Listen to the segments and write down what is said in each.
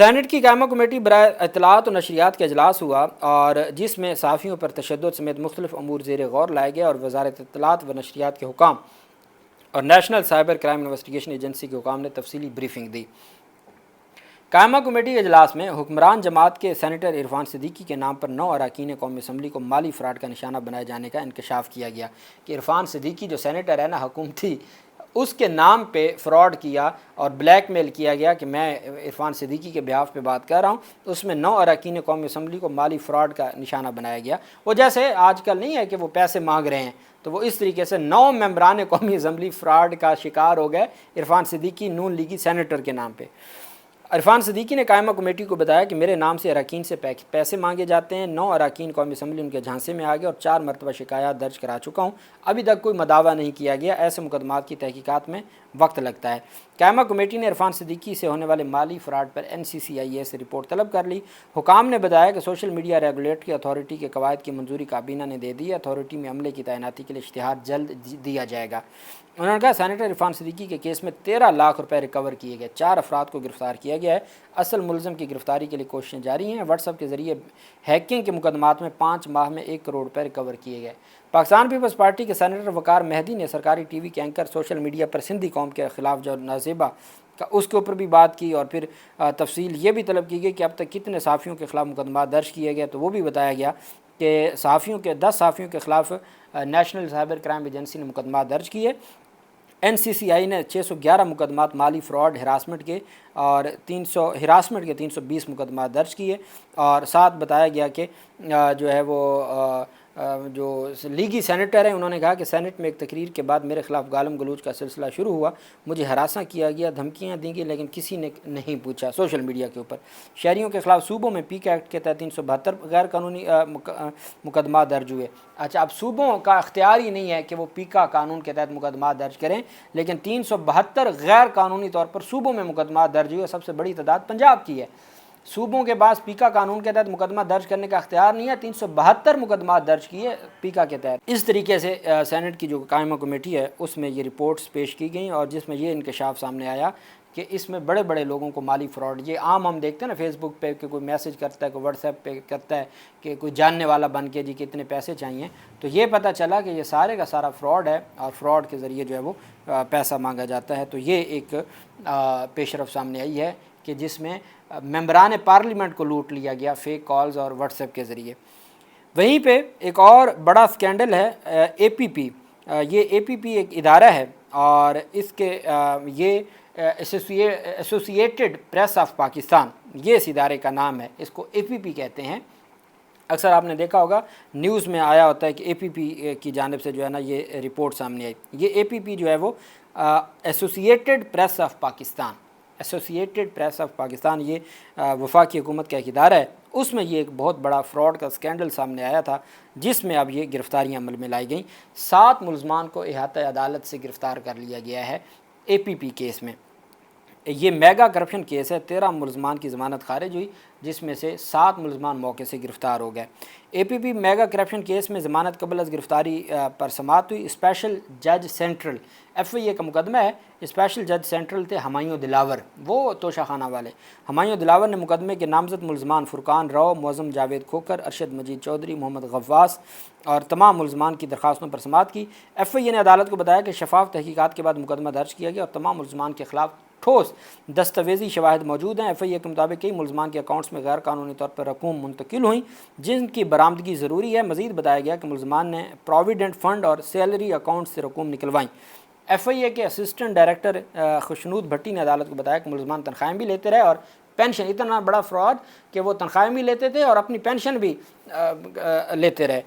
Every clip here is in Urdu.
سینٹ کی قائمہ کمیٹی برائے اطلاعات و نشریات کا اجلاس ہوا اور جس میں صحافیوں پر تشدد سمیت مختلف امور زیر غور لائے گئے اور وزارت اطلاعات و نشریات کے حکام اور national cyber crime investigation agency کے حکام نے تفصیلی بریفنگ دی۔ قائمہ کمیٹی کے اجلاس میں حکمران جماعت کے سینیٹر عرفان صدیقی کے نام پر 9 اراکین قومی اسمبلی کو مالی فراڈ کا نشانہ بنائے جانے کا انکشاف کیا گیا کہ عرفان صدیقی جو سینیٹر ہے نا حکومتی، اس کے نام پہ فراڈ کیا اور بلیک میل کیا گیا کہ میں عرفان صدیقی کے بیہاف پہ بات کر رہا ہوں، اس میں 9 اراکین قومی اسمبلی کو مالی فراڈ کا نشانہ بنایا گیا۔ وہ جیسے آج کل نہیں ہے کہ وہ پیسے مانگ رہے ہیں، تو وہ اس طریقے سے 9 ممبران قومی اسمبلی فراڈ کا شکار ہو گئے عرفان صدیقی نون لیگی سینیٹر کے نام پہ۔ عرفان صدیقی نے قائمہ کمیٹی کو بتایا کہ میرے نام سے اراکین سے پیسے مانگے جاتے ہیں، 9 اراکین قومی اسمبلی ان کے جھانسے میں آ گئے اور 4 مرتبہ شکایات درج کرا چکا ہوں، ابھی تک کوئی مداوع نہیں کیا گیا، ایسے مقدمات کی تحقیقات میں وقت لگتا ہے۔ قائمہ کمیٹی نے عرفان صدیقی سے ہونے والے مالی فراڈ پر NCCIA سے رپورٹ طلب کر لی۔ حکام نے بتایا کہ سوشل میڈیا ریگولیٹری اتھارٹی کے قواعد کی منظوری کابینہ نے دے دی ہے، اتھارٹی میں عملے کی تعیناتی کے لیے اشتہار جلد دیا جائے گا۔ انہوں نے کہا سینیٹر عرفان صدیقی کے کیس میں 13 لاکھ روپے ریکور کیے گئے، 4 افراد کو گرفتار کیا گیا ہے، اصل ملزم کی گرفتاری کے لیے کوششیں جاری ہیں۔ واٹس ایپ کے ذریعے ہیکنگ کے مقدمات میں 5 ماہ میں 1 کروڑ روپے ریکور کیے گئے۔ پاکستان پیپلز پارٹی کے سینیٹر وقار مہدی نے سرکاری ٹی وی کے اینکر سوشل میڈیا پر سندھی قوم کے خلاف جو نازیبہ کا اس کے اوپر بھی بات کی اور پھر تفصیل یہ بھی طلب کی گئی کہ اب تک کتنے صحافیوں کے خلاف مقدمات درج کیے گئے، تو وہ بھی بتایا گیا کہ 10 صحافیوں کے خلاف نیشنل سائبر کرائم ایجنسی نے مقدمات درج کیے۔ NCCI نے 611 مقدمات مالی فراڈ ہراسمنٹ کے اور 320 مقدمات درج کیے، اور ساتھ بتایا گیا کہ جو ہے وہ جو لیگی سینیٹر ہیں انہوں نے کہا کہ سینٹ میں ایک تقریر کے بعد میرے خلاف گالم گلوچ کا سلسلہ شروع ہوا، مجھے ہراساں کیا گیا، دھمکیاں دی گئی، لیکن کسی نے نہیں پوچھا۔ سوشل میڈیا کے اوپر شہریوں کے خلاف صوبوں میں PICA ایکٹ کے تحت 372 غیر قانونی مقدمات درج ہوئے۔ اچھا، اب صوبوں کا اختیار ہی نہیں ہے کہ وہ PICA قانون کے تحت مقدمات درج کریں، لیکن 372 غیر قانونی طور پر صوبوں میں مقدمات درج ہوئے۔ سب سے بڑی تعداد پنجاب کی ہے۔ صوبوں کے پاس PICA قانون کے تحت مقدمہ درج کرنے کا اختیار نہیں ہے، 372 مقدمات درج کیے PICA کے تحت۔ اس طریقے سے سینٹ کی جو قائمہ کمیٹی ہے اس میں یہ رپورٹس پیش کی گئیں اور جس میں یہ انکشاف سامنے آیا کہ اس میں بڑے بڑے لوگوں کو مالی فراڈ، یہ عام ہم دیکھتے ہیں نا فیس بک پہ کہ کوئی میسج کرتا ہے، کوئی واٹس ایپ پہ کرتا ہے کہ کوئی جاننے والا بن کے جی کتنے پیسے چاہیے، تو یہ پتہ چلا کہ یہ سارے کا سارا فراڈ ہے اور فراڈ کے ذریعے جو ہے وہ پیسہ مانگا جاتا ہے۔ تو یہ ایک پیش رفت سامنے آئی ہے کہ جس میں ممبران پارلیمنٹ کو لوٹ لیا گیا فیک کالز اور واٹس ایپ کے ذریعے۔ وہیں پہ ایک اور بڑا سکینڈل ہے APP۔ یہ APP ایک ادارہ ہے اور اس کے یہ ایسوسیٹڈ پریس آف پاکستان، یہ اس ادارے کا نام ہے، اس کو APP کہتے ہیں۔ اکثر آپ نے دیکھا ہوگا نیوز میں آیا ہوتا ہے کہ APP کی جانب سے جو ہے نا یہ رپورٹ سامنے آئی۔ یہ APP جو ہے وہ associated press of Pakistan, associated press of Pakistan, یہ وفاقی حکومت کا ایک ادارہ ہے، اس میں یہ ایک بہت بڑا فراڈ کا سکینڈل سامنے آیا تھا جس میں اب یہ گرفتاریاں عمل میں لائی گئیں۔ 7 ملزمان کو احاطہ عدالت سے گرفتار کر لیا گیا ہے APP کیس میں۔ یہ میگا کرپشن کیس ہے، 13 ملزمان کی ضمانت خارج ہوئی جس میں سے 7 ملزمان موقع سے گرفتار ہو گئے۔ APP میگا کرپشن کیس میں ضمانت قبل از گرفتاری پر سماعت ہوئی۔ اسپیشل جج سینٹرل FIA کا مقدمہ ہے، اسپیشل جج سینٹرل تھے ہمایوں دلاور، وہ توشہ خانہ والے۔ ہمایوں دلاور نے مقدمے کے نامزد ملزمان فرقان راؤ، معظم جاوید کھوکر، ارشد مجید چودھری، محمد غواص اور تمام ملزمان کی درخواستوں پر سماعت کی۔ FIA نے عدالت کو بتایا کہ شفاف تحقیقات کے بعد مقدمہ درج کیا گیا اور تمام ملزمان کے خلاف ٹھوس دستاویزی شواہد موجود ہیں۔ FIA کے مطابق کئی ملزمان کے اکاؤنٹس میں غیر قانونی طور پر رقوم منتقل ہوئیں جن کی برآمدگی ضروری ہے۔ مزید بتایا گیا کہ ملزمان نے پروویڈنٹ فنڈ اور سیلری اکاؤنٹ سے رقوم نکلوائیں۔ FIA کے اسسٹنٹ ڈائریکٹر خوشنود بھٹی نے عدالت کو بتایا کہ ملزمان تنخواہیں بھی لیتے رہے اور پینشن، اتنا بڑا فراڈ کہ وہ تنخواہیں بھی لیتے تھے اور اپنی پینشن بھی لیتے رہے۔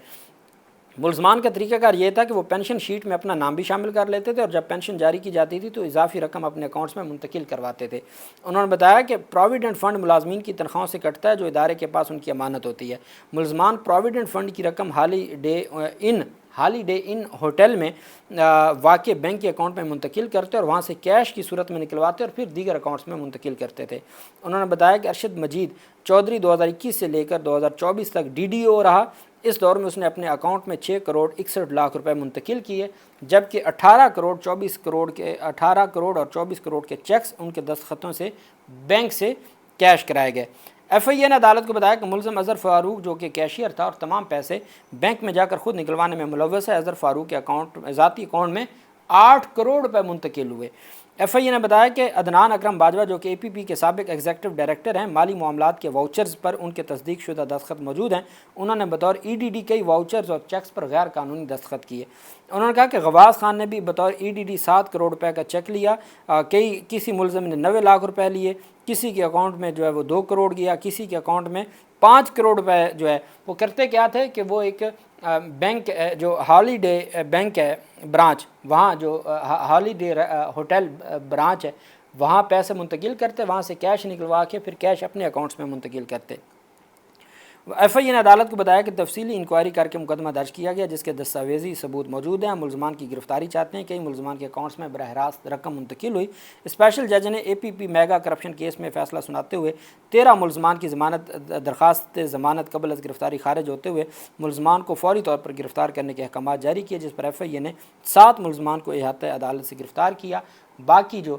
ملزمان کا طریقہ کار یہ تھا کہ وہ پینشن شیٹ میں اپنا نام بھی شامل کر لیتے تھے اور جب پینشن جاری کی جاتی تھی تو اضافی رقم اپنے اکاؤنٹس میں منتقل کرواتے تھے۔ انہوں نے بتایا کہ پروویڈنٹ فنڈ ملازمین کی تنخواہوں سے کٹتا ہے جو ادارے کے پاس ان کی امانت ہوتی ہے۔ ملزمان پروویڈنٹ فنڈ کی رقم ہالی ڈے ان ہوٹل میں واقع بینک کے اکاؤنٹ میں منتقل کرتے اور وہاں سے کیش کی صورت میں نکلواتے اور پھر دیگر اکاؤنٹس میں منتقل کرتے تھے۔ انہوں نے بتایا کہ ارشد مجید چودھری 2021 سے لے کر 2024 تک DDO رہا۔ اس دور میں اس نے اپنے اکاؤنٹ میں 6 کروڑ 61 لاکھ روپے منتقل کیے، جبکہ 18 کروڑ اور 24 کروڑ کے چیکس ان کے دستخطوں سے بینک سے کیش کرائے گئے۔ ایف آئی اے نے عدالت کو بتایا کہ ملزم اظہر فاروق جو کہ کیشیئر تھا اور تمام پیسے بینک میں جا کر خود نکلوانے میں ملوث ہے۔ اظہر فاروق کے ذاتی اکاؤنٹ میں 8 کروڑ روپے منتقل ہوئے۔ ایف آئی اے نے بتایا کہ عدنان اکرم باجوہ جو کہ اے پی پی کے سابق ایگزیکٹو ڈائریکٹر ہیں، مالی معاملات کے واؤچرز پر ان کے تصدیق شدہ دستخط موجود ہیں۔ انہوں نے بطور ای ڈی ڈی کئی واؤچرز اور چیکس پر غیر قانونی دستخط کیے۔ انہوں نے کہا کہ غواز خان نے بھی بطور ای ڈی ڈی 7 کروڑ روپے کا چیک لیا، کسی ملزم نے 90 لاکھ روپے لیے، کسی کے اکاؤنٹ میں جو ہے وہ 2 کروڑ گیا، کسی کے اکاؤنٹ میں 5 کروڑ روپے جو ہے وہ کرتے کیا تھے کہ وہ ایک بینک جو ہالیڈے بینک ہے برانچ، وہاں جو ہالیڈے ہوٹل برانچ ہے وہاں پیسے منتقل کرتے، وہاں سے کیش نکلوا کے پھر کیش اپنے اکاؤنٹس میں منتقل کرتے۔ ایف آئی اے نے عدالت کو بتایا کہ تفصیلی انکوائری کر کے مقدمہ درج کیا گیا جس کے دستاویزی ثبوت موجود ہیں۔ ملزمان کی گرفتاری چاہتے ہیں، کئی ملزمان کے اکاؤنٹس میں براہ راست رقم منتقل ہوئی۔ اسپیشل جج نے اے پی پی میگا کرپشن کیس میں فیصلہ سناتے ہوئے 13 ملزمان کی درخواست ضمانت قبل از گرفتاری خارج ہوتے ہوئے ملزمان کو فوری طور پر گرفتار کرنے کے احکامات جاری کیے، جس پر ایف آئی اے نے 7 ملزمان کو احاطہ عدالت سے گرفتار کیا۔ باقی جو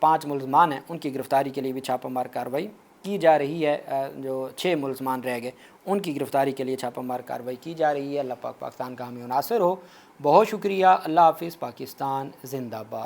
5 ملزمان ہیں ان کی گرفتاری کے لیے بھی چھاپہ مار کارروائی کی جا رہی ہے۔ جو 6 ملزمان رہ گئے ان کی گرفتاری کے لیے چھاپہ مار کارروائی کی جا رہی ہے۔ اللہ پاک پاکستان کا حامی و ناصر ہو۔ بہت شکریہ۔ اللہ حافظ۔ پاکستان زندہ باد۔